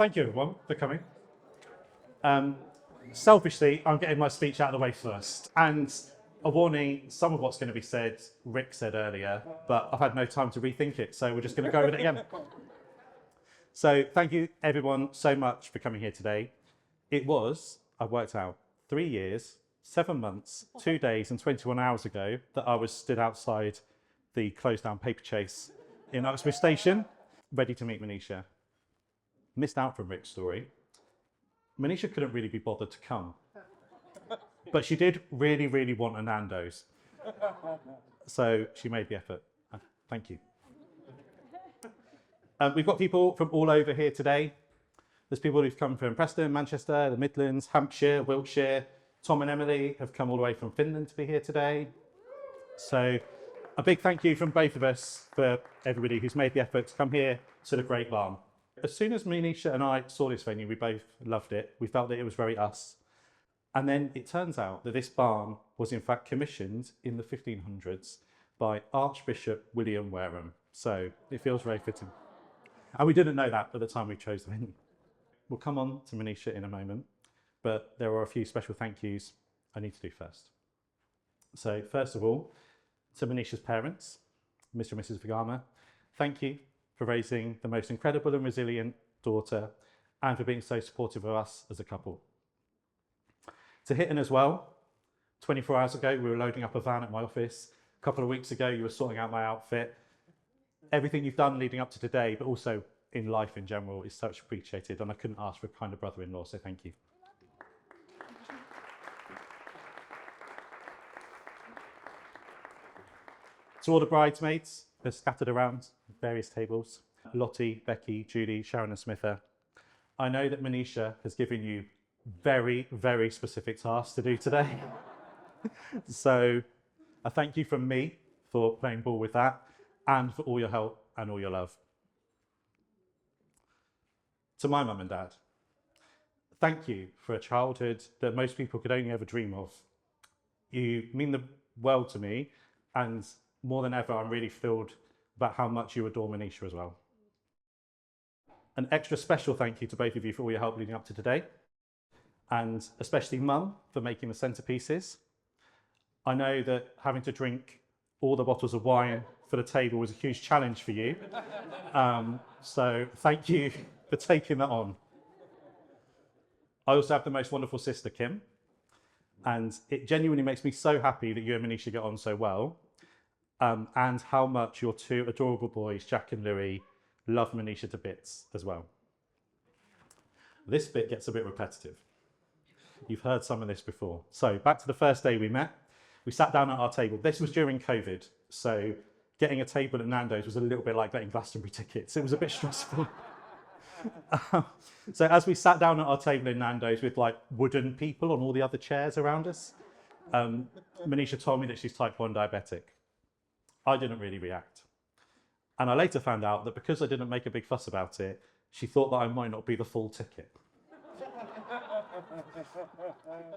thank you everyone for coming. Selfishly, I'm getting my speech out of the way first. And a warning, some of what's going to be said, Rick said earlier, but I've had no time to rethink it, so we're just going to go with it again. So thank you everyone so much for coming here today. It was, I've worked out, 3 years, 7 months, 2 days and 21 hours ago that I was stood outside the closed down paper chase in Uxbridge Station, ready to meet Manisha. Missed out from Rick's story. Manisha couldn't really be bothered to come, but she did really, really want a Nando's. So she made the effort. Thank you. We've got people from all over here today. There's people who've come from Preston, Manchester, the Midlands, Hampshire, Wiltshire. Tom and Emily have come all the way from Finland to be here today. So a big thank you from both of us for everybody who's made the effort to come here to the Great Barn. As soon as Manisha and I saw this venue, we both loved it. We felt that it was very us. And then it turns out that this barn was in fact commissioned in the 1500s by Archbishop William Wareham. So it feels very fitting. And we didn't know that at the time we chose the venue. We'll come on to Manisha in a moment, but there are a few special thank yous I need to do first. So first of all, to Manisha's parents, Mr. and Mrs. Vigama, thank you for raising the most incredible and resilient daughter and for being so supportive of us as a couple. To Hitton as well, 24 hours ago we were loading up a van at my office. A couple of weeks ago you were sorting out my outfit. Everything you've done leading up to today, but also in life in general, is such appreciated, and I couldn't ask for a kinder brother-in-law, so thank you. To all the bridesmaids, they're scattered around various tables. Lottie, Becky, Judy, Sharon and Smither. I know that Manisha has given you very, very specific tasks to do today. So a thank you from me for playing ball with that and for all your help and all your love. To my mum and dad, thank you for a childhood that most people could only ever dream of. You mean the world to me, and more than ever, I'm really thrilled about how much you adore Manisha as well. An extra special thank you to both of you for all your help leading up to today, and especially Mum for making the centerpieces. I know that having to drink all the bottles of wine for the table was a huge challenge for you. So thank you for taking that on. I also have the most wonderful sister, Kim, and it genuinely makes me so happy that you and Manisha get on so well. And how much your two adorable boys, Jack and Louis, love Manisha to bits as well. This bit gets a bit repetitive. You've heard some of this before. So back to the first day we met, we sat down at our table. This was during COVID, so getting a table at Nando's was a little bit like getting Glastonbury tickets. It was a bit stressful. So as we sat down at our table in Nando's with like wooden people on all the other chairs around us, Manisha told me that she's type 1 diabetic. I didn't really react. And I later found out that because I didn't make a big fuss about it, she thought that I might not be the full ticket.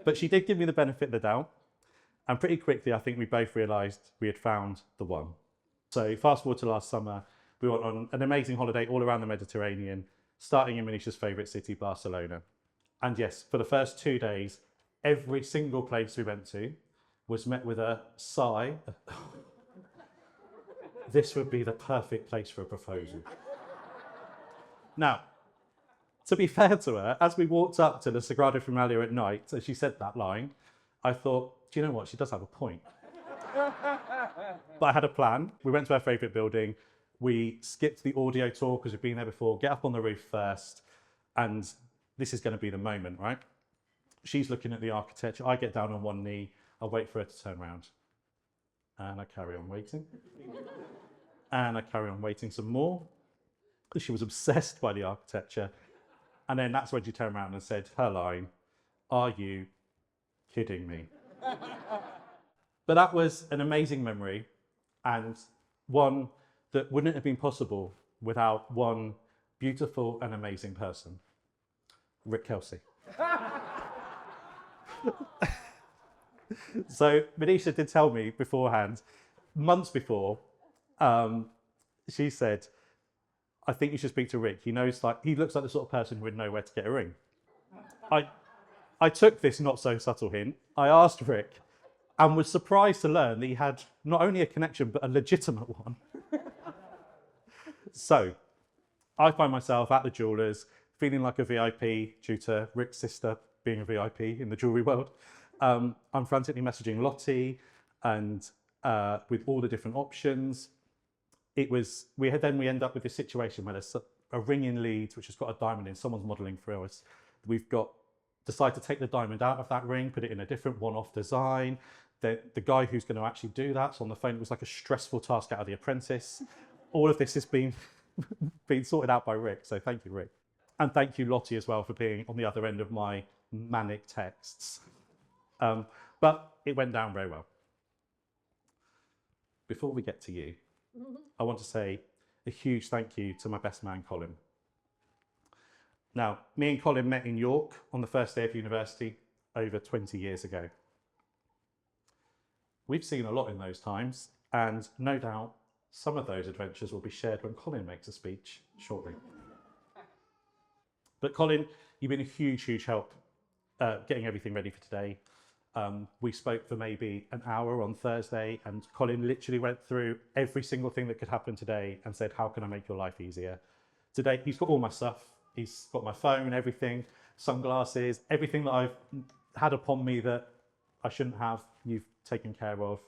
But she did give me the benefit of the doubt. And pretty quickly, I think we both realised we had found the one. So fast forward to last summer, we went on an amazing holiday all around the Mediterranean, starting in Manisha's favourite city, Barcelona. And yes, for the first 2 days, every single place we went to was met with a sigh. This would be the perfect place for a proposal. Now, to be fair to her, as we walked up to the Sagrada Familia at night, as she said that line, I thought, do you know what? She does have a point. But I had a plan. We went to our favourite building. We skipped the audio tour because we've been there before, get up on the roof first, and this is going to be the moment, right? She's looking at the architecture. I get down on one knee. I wait for her to turn around. And I carry on waiting. And I carry on waiting some more. She was obsessed by the architecture. And then that's when she turned around and said her line, "Are you kidding me?" But that was an amazing memory, and one that wouldn't have been possible without one beautiful and amazing person, Rick Kelsey. So Manisha did tell me beforehand, months before, she said, I think you should speak to Rick. He looks like the sort of person who would know where to get a ring. I took this not so subtle hint. I asked Rick and was surprised to learn that he had not only a connection, but a legitimate one. So I find myself at the jeweller's feeling like a VIP due to Rick's sister being a VIP in the jewellery world. I'm frantically messaging Lottie and with all the different options. We end up with this situation where there's a ring in Leeds which has got a diamond in, someone's modelling for us. We've decided to take the diamond out of that ring, put it in a different one-off design. The guy who's going to actually do that's on the phone. It was like a stressful task out of The Apprentice. All of this has been sorted out by Rick, so thank you, Rick. And thank you, Lottie, as well, for being on the other end of my manic texts. But it went down very well. Before we get to you, I want to say a huge thank you to my best man, Colin. Now, me and Colin met in York on the first day of university over 20 years ago. We've seen a lot in those times, and no doubt some of those adventures will be shared when Colin makes a speech shortly. But Colin, you've been a huge, huge help getting everything ready for today. We spoke for maybe an hour on Thursday, and Colin literally went through every single thing that could happen today and said, how can I make your life easier? Today, he's got all my stuff. He's got my phone, everything, sunglasses, everything that I've had upon me that I shouldn't have, you've taken care of.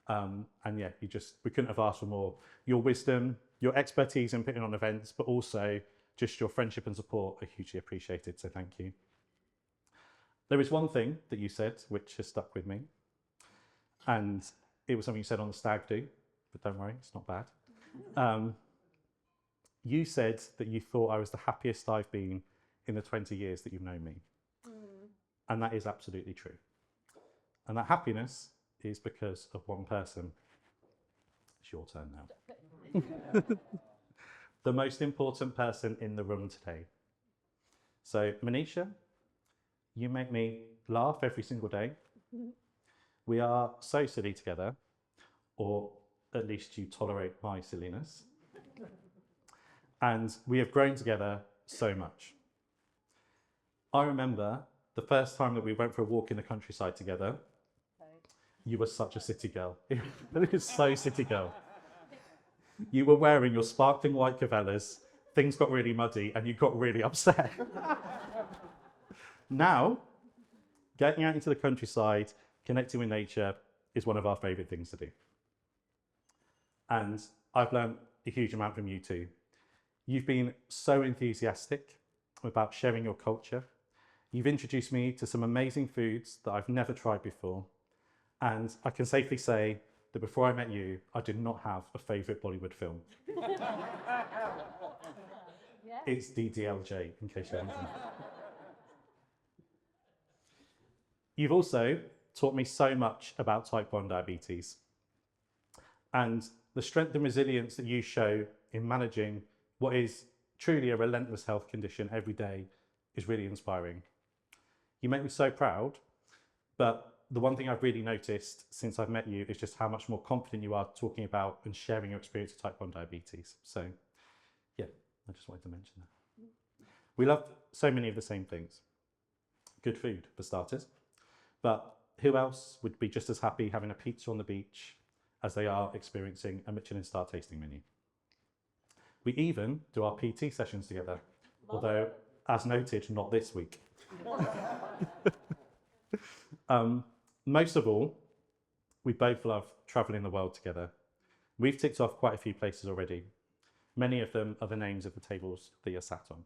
And yeah, we couldn't have asked for more. Your wisdom, your expertise in putting on events, but also just your friendship and support are hugely appreciated, so thank you. There is one thing that you said which has stuck with me, and it was something you said on the stag do, but don't worry, it's not bad. You said that you thought I was the happiest I've been in the 20 years that you've known me. And that is absolutely true. And that happiness is because of one person. It's your turn now. The most important person in the room today. So, Manisha, you make me laugh every single day. We are so silly together, or at least you tolerate my silliness. And we have grown together so much. I remember the first time that we went for a walk in the countryside together. You were such a city girl. You were so city girl. You were wearing your sparkling white Cavellas, things got really muddy, and you got really upset. Now, getting out into the countryside, connecting with nature is one of our favourite things to do. And I've learned a huge amount from you too. You've been so enthusiastic about sharing your culture. You've introduced me to some amazing foods that I've never tried before. And I can safely say that before I met you, I did not have a favourite Bollywood film. It's DDLJ, in case you haven't. You've also taught me so much about type 1 diabetes. And the strength and resilience that you show in managing what is truly a relentless health condition every day is really inspiring. You make me so proud, but the one thing I've really noticed since I've met you is just how much more confident you are talking about and sharing your experience of type 1 diabetes. So yeah, I just wanted to mention that. We love so many of the same things. Good food, for starters. But who else would be just as happy having a pizza on the beach as they are experiencing a Michelin star tasting menu? We even do our PT sessions together, although, as noted, not this week. Most of all, we both love travelling the world together. We've ticked off quite a few places already. Many of them are the names of the tables that you're sat on.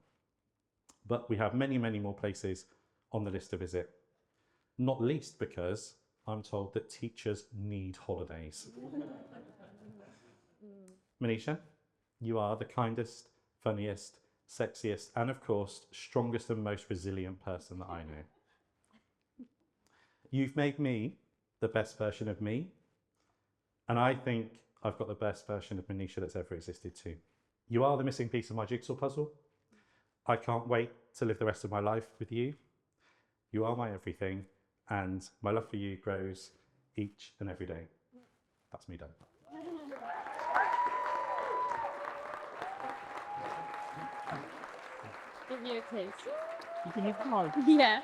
But we have many, many more places on the list to visit. Not least because I'm told that teachers need holidays. Manisha, you are the kindest, funniest, sexiest, and of course, strongest and most resilient person that I know. You've made me the best version of me, and I think I've got the best version of Manisha that's ever existed too. You are the missing piece of my jigsaw puzzle. I can't wait to live the rest of my life with you. You are my everything, and my love for you grows each and every day. That's me done. Give you a taste. You can have mine. Yeah.